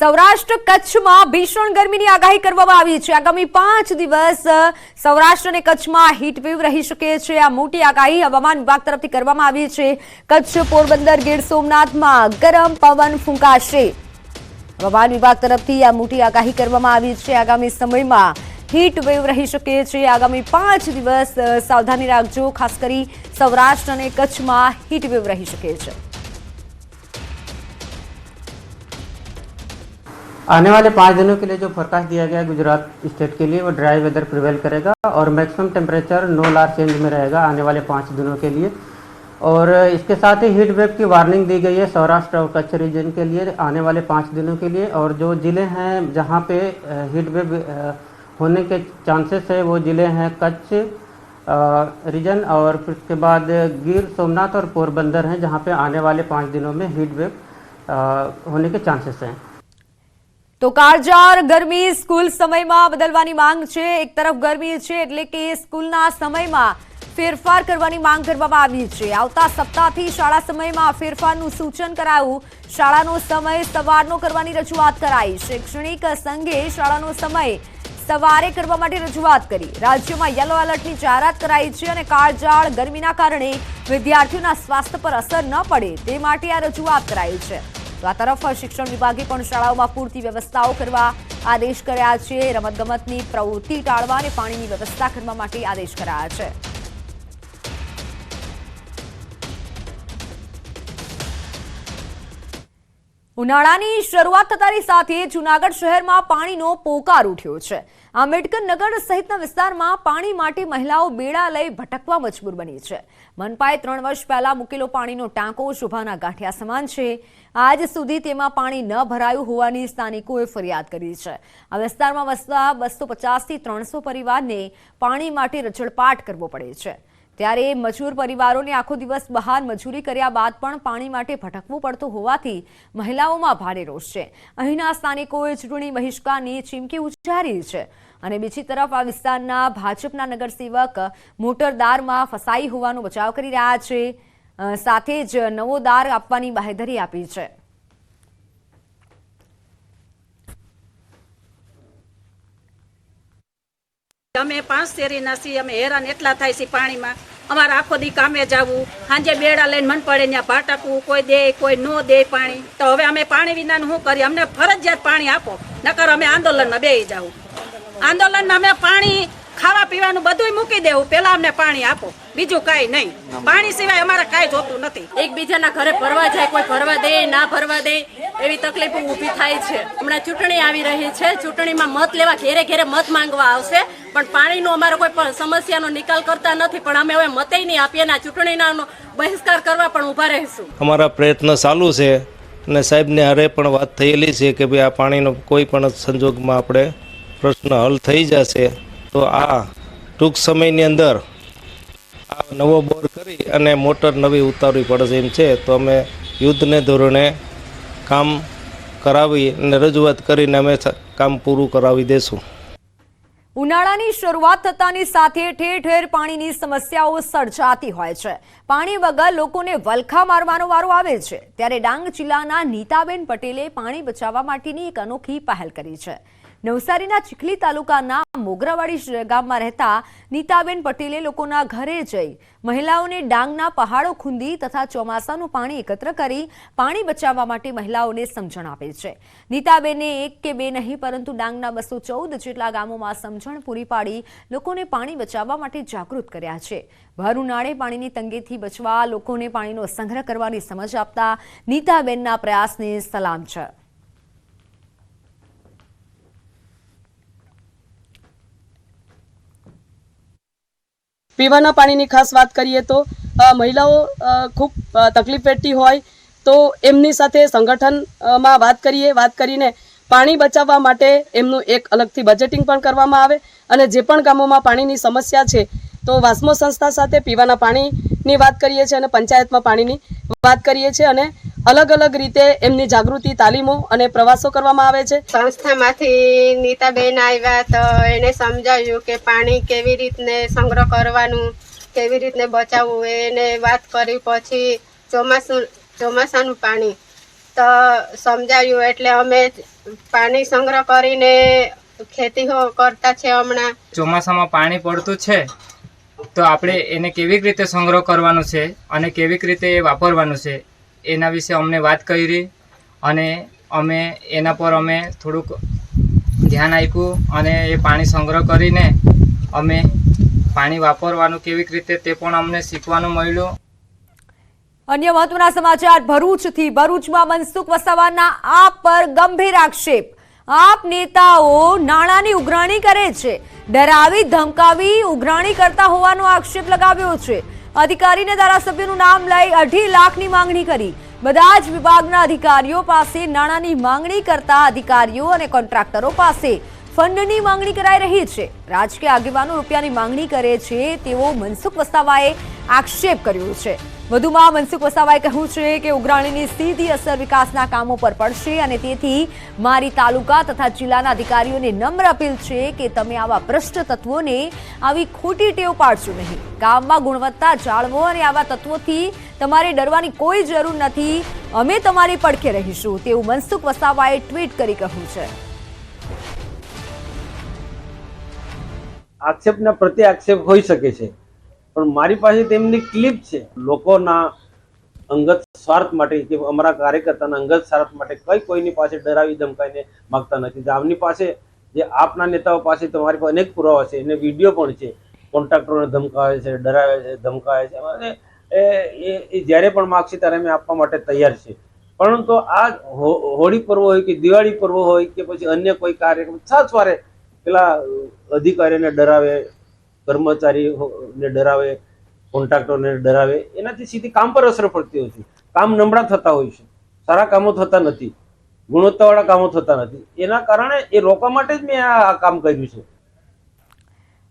સૌરાષ્ટ્ર કચ્છમાં ભીષણ ગરમીની આગાહી કરવામાં આવી છે। આગામી 5 દિવસ સૌરાષ્ટ્ર અને કચ્છમાં હીટવેવ રહી શકે છે। આ મોટી આગાહી હવામાન વિભાગ તરફથી કરવામાં આવી છે। કચ્છ, પોરબંદર, ગીર સોમનાથમાં ગરમ પવન ફૂંકાશે। હવામાન વિભાગ તરફથી આ મોટી આગાહી કરવામાં આવી છે। આગામી સમયમાં હીટવેવ રહી શકે છે। આગામી 5 દિવસ સાવધાની રાખજો। ખાસ કરી સૌરાષ્ટ્ર અને કચ્છમાં હીટવેવ રહી શકે છે। आने वाले 5 दिनों के लिए जो फोरकास्ट दिया गया है गुजरात स्टेट के लिए वो ड्राई वेदर प्रिवेल करेगा और maximum temperature no large change में रहेगा आने वाले 5 दिनों के लिए। और इसके साथ ही हीट वेव की वार्निंग दी गई है सौराष्ट्र और कच्छ रीजन के लिए आने वाले 5 दिनों के लिए। और जो ज़िले हैं जहाँ पे हीट वेव होने के चांसेस है वो ज़िले हैं कच्छ रीजन और फिर उसके बाद गिर सोमनाथ और पोरबंदर हैं जहाँ पे आने वाले 5 दिनों में हीट वेव होने के चांसेस हैं। तो काळजार गरमी स्कूल समय में बदलवानी मांग छे। एक तरफ गर्मी छे एटले के स्कूलना समय में फेरफार करवानी मांग करवामां आवी छे। आवता सप्ताहथी शाळा समय में फेरफारनुं सूचन करायुं। शाळानो समय सवारनो करवानी रजूआत कराई। शैक्षणिक संघे शाळानो समय सवारे करवा माटे रजूआत करी। राज्यमां येलो एलर्टनी जाहेरात कराई छे अने काळजार गरमीना कारणे विद्यार्थीओना स्वास्थ्य पर असर न पड़े ते माटे आ रजूआत कराई छे। तो आ तरफ शिक्षण विभागे पण शाळाओमां पूरती व्यवस्थाओं करवा आदेश कर्या छे। रमतगमतनी प्रवृत्ति टाळवा अने पाणीनी व्यवस्था करवा माटे आदेश कराया छे। उनाळानी शरूआत थतानी साथे जूनागढ़ शहेरमां पाणीनो पोकार उठ्यो छे। आंबेडकर नगर सहितना विસ્તારમાં પાણી માટે મહિલાઓ બેડા લઈ ભટકવા મજબૂર બની છે। મનપાએ 3 વર્ષ પહેલા મૂકેલો પાણીનો ટાંકો શોભાના ગાંઠિયા સમાન છે। આજ સુધી તેમાં પાણી ન ભરાયું હોવાની સ્થાનિકોએ ફરિયાદ કરી છે। આ વિસ્તારમાં વસતા 250 થી 300 પરિવારને પાણી માટે રજળપાટ કરવો પડે છે। ત્યારે મજૂર પરિવારોને આખો દિવસ બહાર મજૂરી કર્યા બાદ પણ પાણી માટે ભટકવું પડતું હોવાથી મહિલાઓમાં ભારે રોષ છે। અહીંના સ્થાનિકોએ ચૂંટણી બહિષ્કારની ચીમકી ઉચ્ચારી છે અને બીજી તરફ આ વિસ્તારના ભાજપના નગરસેવક મોટરદારમાં ફસાઈ હોવાનો બચાવ કરી રહ્યા છે। સાથે જ નવો દાર આપવાની બાહેધરી આપી છે। અમે 5 શેરીના છીએ। અમે હેરાન એટલા થાય છે પાણીમાં। અમારે આખો દી કામે જવું, સાંજે બેડા લઈને મન પડે ત્યાં ભાટકવું, કોઈ દે કોઈ ન દે પાણી। તો હવે અમે પાણી વિનાનું શું કરીએ? અમને ફરજિયાત પાણી આપો, નકર અમે આંદોલનમાં બેસી જાવું। આંદોલનમાં અમે પાણી ખાવા પીવાનું બધુંય મૂકી દેવું, પહેલા અમને પાણી આપો, બીજું કાંઈ નહીં। પાણી સિવાય અમારે કાંઈ જોતું નથી। એકબીજાના ઘરે ભરવા જાય, કોઈ ભરવા દે ના ભરવા દે એવી તકલીફો ઊભી થાય છે। હમણાં ચૂંટણી આવી રહી છે, ચૂંટણીમાં મત લેવા ઘેરે ઘેરે મત માંગવા આવશે, પણ પાણીનો અમારો કોઈ પણ સમસ્યાનો નિકાલ કરતા નથી। પણ અમે હવે મતે નહીં આપીએ ને ચૂંટણીનો બહિષ્કાર કરવા પણ ઊભા રહીશું। અમારા પ્રયત્ન ચાલુ છે અને સાહેબને હારે પણ વાત થયેલી છે કે ભાઈ આ પાણીનો કોઈ પણ સંજોગમાં આપણે પ્રશ્ન હલ થઈ જશે। તો આ ટૂંક સમયની અંદર આ નવો બોર કરી અને મોટર નવી ઉતારવી પડશે એમ છે। તો અમે યુદ્ધને ધોરણે કામ કરાવી અને રજૂઆત કરીને અમે કામ પૂરું કરાવી દેશું। ઉનાળાની શરૂઆત થતાની સાથે ઠેર ઠેર પાણીની સમસ્યાઓ સર્જાતી હોય છે। પાણી વગર લોકોને વલખા મારવાનો વારો આવે છે। ત્યારે ડાંગ જિલ્લાના નીતાબેન પટેલે પાણી બચાવવા માટેની એક અનોખી પહેલ કરી છે। નવસારીના ચીખલી તાલુકાના મોગરાવાડી ગામમાં રહેતા નીતાબેન પટેલે લોકોના ઘરે જઈ મહિલાઓને ડાંગના પહાડો ખૂંદી તથા ચોમાસાનું પાણી એકત્ર કરી પાણી બચાવવા માટે મહિલાઓને સમજણ આપે છે। નીતાબેને 1 કે 2 નહીં પરંતુ ડાંગના 214 જેટલા ગામોમાં સમજણ પૂરી પાડી લોકોને પાણી બચાવવા માટે જાગૃત કર્યા છે। ભર ઉનાળે પાણીની તંગીથી બચવા લોકોને પાણીનો સંગ્રહ કરવાની સમજ આપતા નીતાબેનના પ્રયાસને સલામ છે। પીવાના પાણીની ખાસ વાત કરીએ તો મહિલાઓ ખૂબ તકલીફ વેઠતી હોય તો એમની સાથે સંગઠનમાં વાત કરીને પાણી બચાવવા માટે એમનું એક અલગથી બજેટિંગ પણ કરવામાં આવે અને જે પણ ગામોમાં પાણીની સમસ્યા છે તો વાસ્મો સંસ્થા સાથે પીવાના પાણીની વાત કરીએ છીએ અને પંચાયતમાં પાણીની વાત કરીએ છીએ અને અલગ અલગ રીતે એમની જાગૃતિ તાલીમો અને પ્રવાસો કરવામાં આવે છે। સંસ્થામાંથી નીતાબેન આવ્યા તો એને સમજાવ્યું કે પાણી કેવી રીતને સંગ્રહ કરવાનું, કેવી રીતને બચાવવું, એને વાત કરી। પછી ચોમાસાનું પાણી તો સમજાયું એટલે અમે પાણી સંગ્રહ કરીને ખેતી કરતા છે. હમણાં ચોમાસામાં પાણી પડતું છે તો આપણે એને કેવી રીતે સંગ્રહ કરવાનો છે અને કેવી રીતે એ વાપરવાનું છે એના વિશે અમને વાત કરી અને અમે એના પર અમે થોડુંક ધ્યાન આપ્યું અને એ પાણી સંગ્રહ કરીને અમે પાણી વાપરવાનું કેવી રીતે તે પણ અમને શીખવાનું મળ્યું. અન્ય મહત્વના સમાચાર ભરૂચથી. ભરૂચમાં મનસુખ વસાવાના આપ પર ગંભીર આક્ષેપ. આપ નેતાઓ નાણાંની ઉઘરાણી કરે છે, ડરાવી ધમકાવી ઉઘરાણી કરતા હોવાનો આક્ષેપ લગાવ્યો છે. અધિકારીને ધારાસભ્યનું નામ લઈ 2.5 લાખની માંગણી કરી. બધા જ વિભાગના અધિકારીઓ પાસે નાણાંની માંગણી કરતા અધિકારીઓ અને કોન્ટ્રાક્ટરો પાસે ફંડની માંગણી કરાઈ રહી છે. રાજકીય આગેવાનો રૂપિયાની માંગણી કરે છે તેવો મનસુખ વસાવાએ આક્ષેપ કર્યો છે. વધુમાં મનસુખ વસાવાએ કહ્યું છે કે ઉઘરાણીની સીધી અસર વિકાસના કામો પર પડશે અને તેથી મારી તાલુકા તથા જિલ્લાના અધિકારીઓને નમ્ર અપીલ છે કે તમે આવા ભ્રષ્ટ તત્વોને આવી ખોટી ટેવ પાડશો નહીં. કામમાં ગુણવત્તા જાળવો અને આવા તત્વોથી તમારે ડરવાની કોઈ જરૂર નથી. અમે તમારી પડખે રહીશું તેવું મનસુખ વસાવાએ ટ્વીટ કરી કહ્યું છે. આક્ષેપના પ્રત્યે આક્ષેપ હોઈ શકે છે, પણ મારી પાસે તેમની ક્લિપ છે. લોકોના અંગત સ્વાર્થ માટે કે અમારા કાર્યકર્તાના અંગત સ્વાર્થ માટે કોઈની પાસે ડરાવી ધમકાઈને માગતા નથી. આમની પાસે જે આપના નેતાઓ પાસે તમારી પાસે અનેક પુરાવા છે, એને વિડીયો પણ છે. કોન્ટ્રાક્ટરોને ધમકાવે છે, ડરાવે છે, ધમકાવે છે અને એ જ્યારે પણ માગશે ત્યારે અમે આપવા માટે તૈયાર છે. પરંતુ આ હોળી પર્વ હોય કે દિવાળી પર્વ હોય કે પછી અન્ય કોઈ કાર્યક્રમ છાછવારે પેલા અધિકારીને ડરાવે, કર્મચારીને ડરાવે, કોન્ટ્રાક્ટરને ડરાવે, એનાથી સીધી કામ પર અસર પડતી હોય છે. કામ નબળા થતા હોય છે, સારા કામો થતા નથી, ગુણવત્તાવાળા કામો થતા નથી. એના કારણે એ રોકવા માટે જ મેં આ કામ કર્યું છે.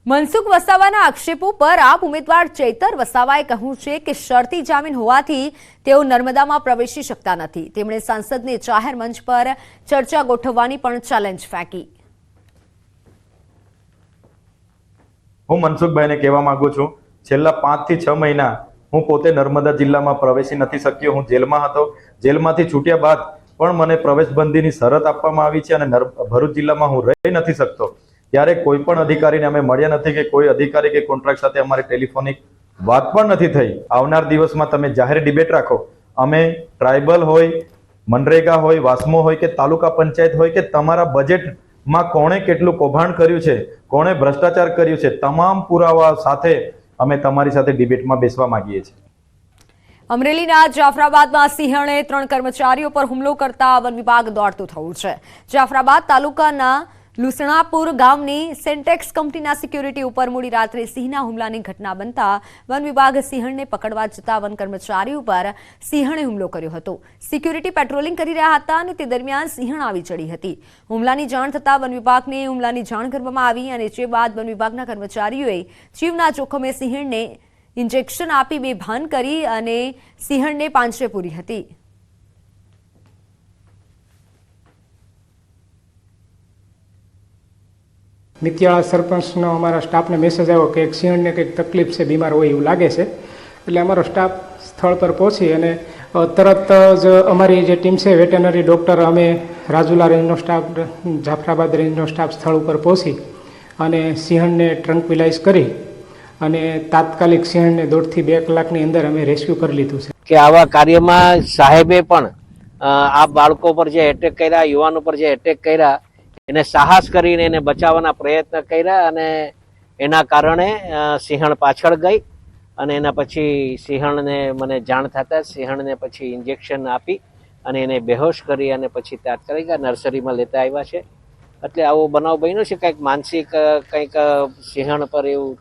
મનસુખ વસાવાના આક્ષેપો પર આપ ઉમેદવાર ચૈતર વસાવાએ કહ્યું છે કે શરતી જામીન હોવાથી તેઓ નર્મદામાં પ્રવેશી શકતા નથી. તેમણે સાંસદને જાહેર મંચ પર ચર્ચા ગોઠવવાની પણ ચેલેન્જ ફેંકી. હું મનસુખભાઈને કહેવા માંગુ છું, છેલ્લા 5 થી 6 મહિના હું પોતે નર્મદા જિલ્લામાં પ્રવેશી નથી શક્યો. હું જેલમાં હતો. જેલમાંથી છૂટ્યા બાદ પણ મને પ્રવેશબંધીની શરત આપવામાં આવી છે અને ભરૂચ જિલ્લામાં હું રહી નથી શકતો. ત્યારે કોઈ પણ અધિકારીને અમે મળ્યા નથી કે કોઈ અધિકારી કે કોન્ટ્રાક્ટ સાથે અમારી ટેલિફોનિક વાત પણ નથી થઈ. આવનાર દિવસમાં તમે જાહેર ડિબેટ રાખો. અમે ટ્રાઇબલ હોય, મનરેગા હોય, વાસ્મો હોય કે તાલુકા પંચાયત હોય કે તમારા બજેટમાં કોણે કેટલું કૌભાંડ કર્યું છે, કોણે ભ્રષ્ટાચાર કર્યું છે, તમામ પુરાવા સાથે અમે તમારી સાથે ડિબેટમાં બેસવા માંગીએ છીએ. અમરેલીના જાફરાબાદમાં સિંહણે 3 કર્મચારીઓ પર હુમલો કરતા વન વિભાગ દોડતું થયું છે. જાફરાબાદ તાલુકાના લુસણાપુર ગામની સેન્ટેક્સ કંપનીના સિક્યુરિટી ઉપર મોડી રાત્રે સિંહના હુમલાની ઘટના બનતા વન વિભાગ સિંહણને પકડવા જતા વન કર્મચારી ઉપર સિંહણે હુમલો કર્યો હતો. સિક્યુરિટી પેટ્રોલિંગ કરી રહ્યા હતા અને તે દરમિયાન સિંહણ આવી ચડી હતી. હુમલાની જાણ થતાં વન વિભાગને હુમલાની જાણ કરવામાં આવી અને જે બાદ વન વિભાગના કર્મચારીઓએ જીવના જોખમે સિંહણને ઇન્જેક્શન આપી બેભાન કરી અને સિંહણને પાંજરે પૂરી હતી. મિત્યાળા સરપંચનો અમારા સ્ટાફને મેસેજ આવ્યો કે એક સિંહણને કંઈક તકલીફ છે, બીમાર હોય એવું લાગે છે. એટલે અમારો સ્ટાફ સ્થળ પર પહોંચી અને તરત જ અમારી જે ટીમ છે વેટરનરી ડૉક્ટર, અમે રાજુલા રેન્જનો સ્ટાફ, જાફરાબાદ રેન્જનો સ્ટાફ સ્થળ ઉપર પહોંચી અને સિંહણને ટ્રંકવિલાઇઝ કરી અને તાત્કાલિક સિંહણને 1.5 થી 2 કલાકની અંદર અમે રેસ્ક્યુ કરી લીધું છે. કે આવા કાર્યમાં સાહેબે પણ આ બાળકો પર જે એટેક કર્યા, યુવાનો પર જે એટેક કર્યા, એને સાહસ કરીને એને બચાવવાના પ્રયત્ન કર્યા અને એના કારણે સિંહણ પાછળ ગઈ અને એના પછી સિંહણને મને જાણ થતાં સિંહણને પછી ઇન્જેક્શન આપી અને એને બેહોશ કરી અને પછી તાત્કાલિક નર્સરીમાં લેતા આવ્યા છે. એટલે આવો બનાવ બન્યો છે. કંઈક માનસિક કંઈક સિંહણ પર એવું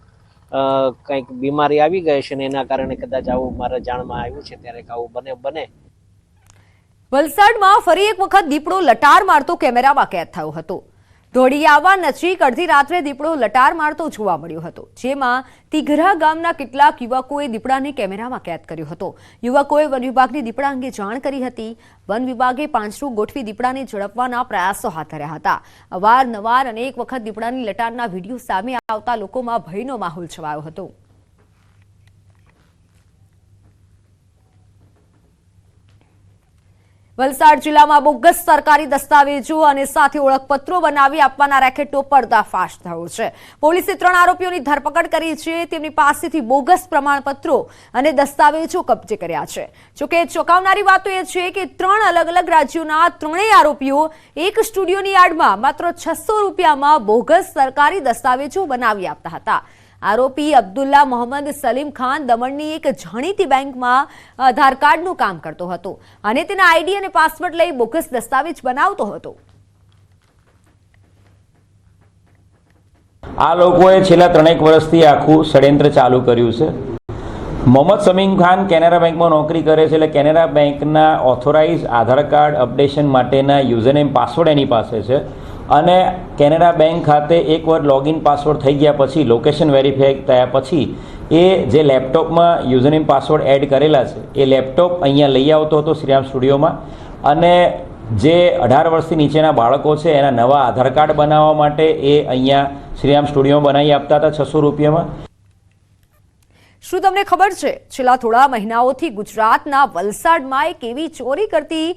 કંઈક બીમારી આવી ગઈ છે ને એના કારણે કદાચ આવું મારા જાણમાં આવ્યું છે. ત્યારે આવું બને. વલસાડમાં ફરી એક વખત દીપડો લટાર મારતો કેમેરામાં કેદ થયો હતો. ધોળિયાવા નજીક અડધી રાત્રે દીપડો લટાર મારતો જોવા મળ્યો હતો, જેમાં તિઘરા ગામના કેટલાક યુવકોએ દીપડાને કેમેરામાં કેદ કર્યો હતો. યુવકોએ વન વિભાગની દીપડા અંગે જાણ કરી હતી. વન વિભાગે પાંજરું ગોઠવી દીપડાને ઝડપવાના પ્રયાસો હાથ ધર્યા હતા. અવારનવાર અનેક વખત દીપડાની લટારના વિડીયો સામે આવતા લોકોમાં ભયનો માહોલ છવાયો હતો. વલસાડ જિલ્લામાં બોગસ સરકારી દસ્તાવેજો અને સાથે ઓળખપત્રો બનાવી આપવાના રેકેટનો પર્દાફાશ થયો છે. પોલીસે 3 આરોપીઓની ધરપકડ કરી છે. તેમની પાસેથી બોગસ પ્રમાણપત્રો અને દસ્તાવેજો કબજે કર્યા છે. જોકે ચોંકાવનારી વાત એ છે કે 3 અલગ-અલગ રાજ્યોના 3 આરોપીઓ એક સ્ટુડિયોની યાર્ડમાં માત્ર 600 રૂપિયામાં બોગસ સરકારી દસ્તાવેજો બનાવી આપતા હતા. આરોપી અબ્દુલ્લા મોહમ્મદ સલીમ ખાન દમણની એક જાણીતી બેંકમાં આધાર કાર્ડનું કામ કરતો હતો અને તેના આઈડી અને પાસવર્ડ લઈ બોગસ દસ્તાવેજ બનાવતો હતો. આ લોકોએ છેલ્લા 3 વર્ષથી આખું ષડયંત્ર ચાલુ કર્યું છે. મોહમ્મદ સમીમ ખાન કેનેરા બેંકમાં નોકરી કરે છે, એટલે કેનેરા બેંકના ઓથોરાઇઝ આધાર કાર્ડ અપડેશન માટેના યુઝરનેમ પાસવર્ડ એની પાસે છે અને કેનેરા બેંક ખાતે એકવાર લોગિન પાસવર્ડ થઈ ગયા પછી લોકેશન વેરીફાઈ થયા પછી એ જે લેપટોપમાં યુઝરનેમ પાસવર્ડ એડ કરેલા છે એ લેપટોપ અહીંયા લઈ આવતો હતો શ્રીરામ સ્ટુડિયોમાં અને જે 18 વર્ષથી નીચેના બાળકો છે એના નવા આધાર કાર્ડ બનાવવા માટે એ અહીંયા શ્રીરામ સ્ટુડિયોમાં બનાવી આપતા હતા 600 રૂપિયામાં. શું તમને ખબર છે છેલ્લા થોડા મહિનાઓથી ગુજરાતના વલસાડમાં એક એવી ચોરી કરતી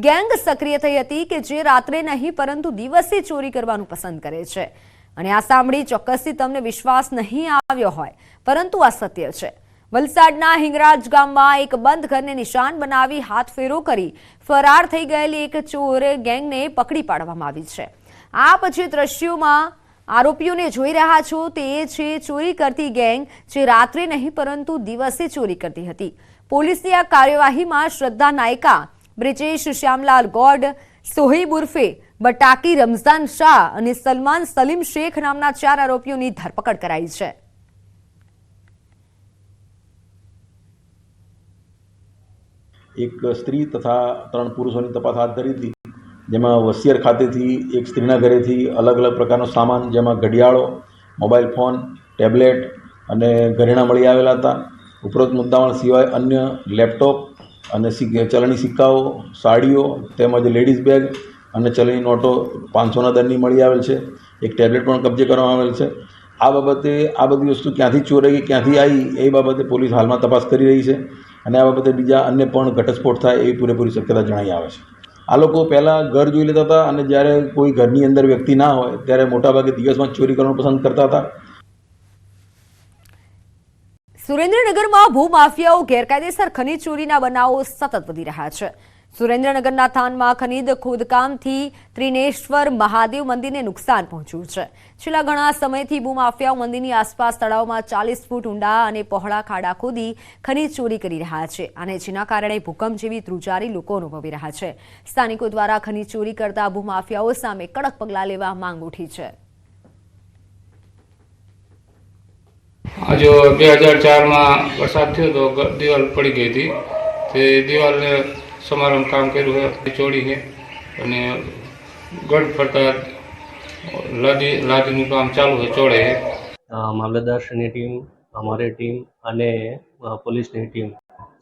ગેંગ સક્રિય થઈ હતી કે જે રાત્રે નહીં પરંતુ દિવસે ચોરી કરવાનું પસંદ કરે છે. અને આ સાંભળી ચોક્કસથી તમને વિશ્વાસ નહીં આવ્યો હોય, પરંતુ આ સત્ય છે. વલસાડના હિંગરાજ ગામમાં એક બંધ ઘરને નિશાન બનાવી હાથફેરો કરી ફરાર થઈ ગયેલી એક ચોર ગેંગને પકડી પાડવામાં આવી છે. આપ જે દ્રશ્યોમાં આરોપીઓને જોઈ રહ્યા છો તે છે ચોરી કરતી ગેંગ જે રાત્રે નહીં પરંતુ દિવસે ચોરી કરતી હતી. પોલીસની આ કાર્યવાહીમાં શ્રદ્ધા નાયકા, બ્રિજેશ શ્યામલાલ ગોડ, સોહિબ ઉર્ફે બટાકી રમઝાન શાહ અને સલમાન સલીમ શેખ નામના 4 આરોપીઓની ધરપકડ કરાઈ છે. એક સ્ત્રી તથા 3 પુરુષોની તપાસ હાથ ધરી હતી, જેમાં વસિયર ખાતેથી એક સ્ત્રીના ઘરેથી અલગ અલગ પ્રકારનો સામાન જેમાં ઘડિયાળો, મોબાઈલ ફોન, ટેબ્લેટ અને ઘરેણાં મળી આવેલા હતા. ઉપરોક્ત મુદ્દામાલ સિવાય અન્ય લેપટોપ અને ચલણી સિક્કાઓ, સાડીઓ તેમજ લેડીઝ બેગ અને ચલણી નોટો 500ના દરની મળી આવેલ છે. એક ટેબ્લેટ પણ કબજે કરવામાં આવેલ છે. આ બાબતે આ બધી વસ્તુ ક્યાંથી ચોરાઈ ગઈ, ક્યાંથી આવી એ બાબતે પોલીસ હાલમાં તપાસ કરી રહી છે અને આ બાબતે બીજા અન્ય પણ ઘટસ્ફોટ થાય એવી પૂરેપૂરી શક્યતા જણાઈ આવે છે. આ લોકો પહેલાં ઘર જોઈ લેતા હતા અને જ્યારે કોઈ ઘરની અંદર વ્યક્તિ ના હોય ત્યારે મોટાભાગે દિવસમાં ચોરી કરવાનું પસંદ કરતા હતા. સુરેન્દ્રનગરમાં ભૂમાફિયાઓ ગેરકાયદેસર ખનીજ ચોરીના બનાવો સતત વધી રહ્યા છે. સુરેન્દ્રનગરના થાનમાં ખનીજ ખોદકામથી ત્રિનેશ્વર મહાદેવ મંદિરને નુકસાન પહોંચ્યું છે. છેલ્લા ઘણા સમયથી ભૂમાફિયાઓ મંદિરની આસપાસ તળાવમાં 40 ફૂટ ઊંડા અને પહોળા ખાડા ખોદી ખનીજ ચોરી કરી રહ્યા છે અને જેના કારણે ભૂકંપ જેવી ધ્રુજારી લોકો અનુભવી રહ્યા છે. સ્થાનિકો દ્વારા ખનીજ ચોરી કરતા ભૂમાફિયાઓ સામે કડક પગલાં લેવા માંગ ઉઠી છે. આજે 2004માં વરસાદ થયો તો દિવાલ પડી ગઈ હતી. તે દિવાલને સમારંભ કામ કર્યું છે, ચોરી છે અને ગઢ ફરતા લાદીનું કામ ચાલુ છે, ચોડે છે. મામલતદારશ્રીની ટીમ, અમારી ટીમ અને પોલીસની ટીમ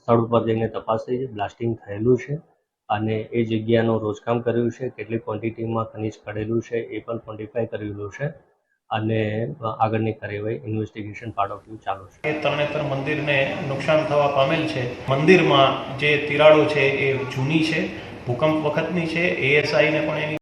સ્થળ ઉપર જઈને તપાસ થઈ છે. બ્લાસ્ટિંગ થયેલું છે અને એ જગ્યાનું રોજકામ કર્યું છે. કેટલી ક્વોન્ટિટીમાં ખનીજ કાઢેલું છે એ પણ ક્વોન્ટિફાઈ કરેલું છે અને આગળની કાર્યવાહી ઇન્વેસ્ટિગેશન પાર્ટ ઓફ વ્યૂ ચાલુ છે. તરણેતર મંદિરને નુકસાન થવા પામેલ છે. મંદિરમાં જે તિરાડો છે એ જૂની છે, ભૂકંપ વખતની છે. ASIને પણ એની